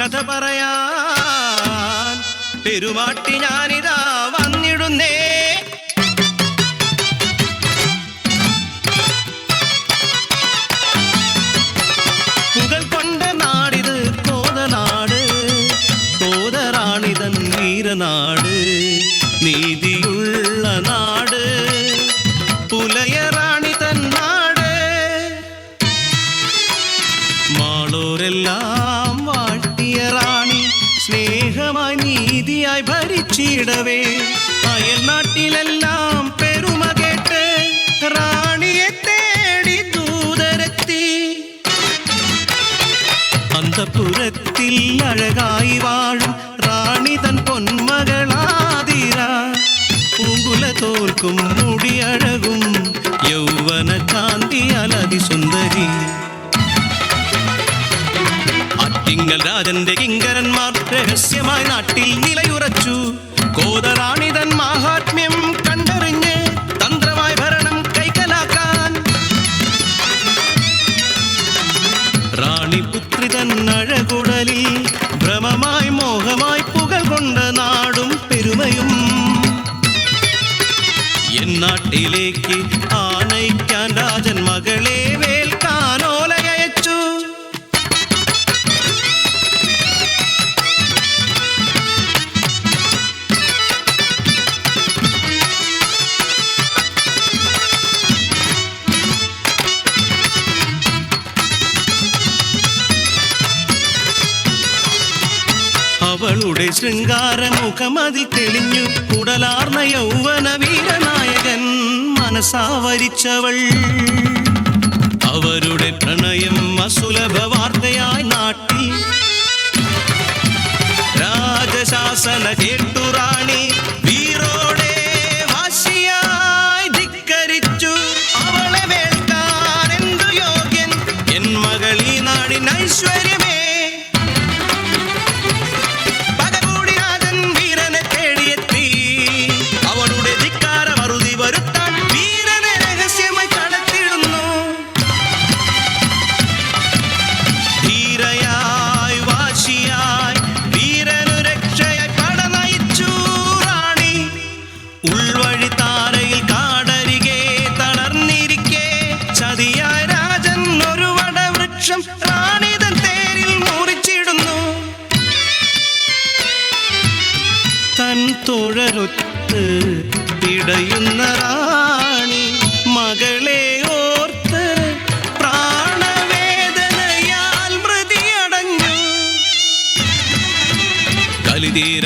കഥ പറയാൻ പെരുമാട്ടി ഞാനിതാ വന്നിടുന്നേ. പുകൾ കൊണ്ട നാടിത് കോതനാട്, കോതറാണിതൻ വീരനാട്, നീതിയുള്ള നാട്, പുലയറാണിതൻ നാട്. മാളോരെല്ലാം വാഴ്ത്തിയ റാണി സ്നേഹമായി നീതിയായി ഭരിച്ചിടവേ, അയൽ നാട്ടിലെല്ലാം പെരുമ കേട്ട് റാണിയെ തേടി ദൂതരെത്തി. അന്തപുരത്തിൽ അഴകായി വാഴും റാണി തൻ പൊന്മകളാതിര, പൂങ്കുല തോൽക്കും മുടിയഴകും യൗവന കാന്തിയാൽ അതിസുന്ദരി. ആറ്റിങ്ങൽ രാജന്റെ കിങ്കരന്മാർ രഹസ്യമായി നാട്ടിൽ നിലയുറച്ചു. കോതറാണിതൻ മാഹാത്മ്യം കണ്ടറിഞ്ഞ് തന്ത്രമായി ഭരണം കൈക്കലാക്കാൻ റാണിപുത്രി തൻ അഴകുടലിൽ ഭ്രമമായി മോഹമായി പുകൾ കൊണ്ട നാടും പെരുമയും. എന്നാട്ടിലേക്ക് ആനയിക്കാൻ രാജൻ മകളെ വേൽക്കാനോലയച്ചു. അവളുടെ ശൃംഗാരമുഖമതിൽ തെളിഞ്ഞു കുടലാർന്ന യൗവന വീരനായകൻ മനസാവരിച്ചവൾ. അവരുടെ പ്രണയം അസുലഭ വാർത്തയായി നാട്ടിൽ രാജശാസന കേട്ടു റാണി വീരോടെ വാശിയായി ധിക്കരിച്ചു. അവളെ വേൾക്കാൻ എന്തു യോഗ്യൻ എൻ മകളീ നാടിൻ ഐശ്വര്യമേ. ഉൾവഴി താരയിൽ കാടരികെ തളർന്നിരിക്കെ ചതിയായ രാജൻ ഒരു വടവൃക്ഷം റാണിതൻ തേരിൽ മുറിച്ചിടുന്നു. തൻ തോഴരൊത്ത് പിടയുന്ന റാണി മകളെ ഓർത്ത് പ്രാണവേദനയാൽ മൃതിയടഞ്ഞു. കലിതീര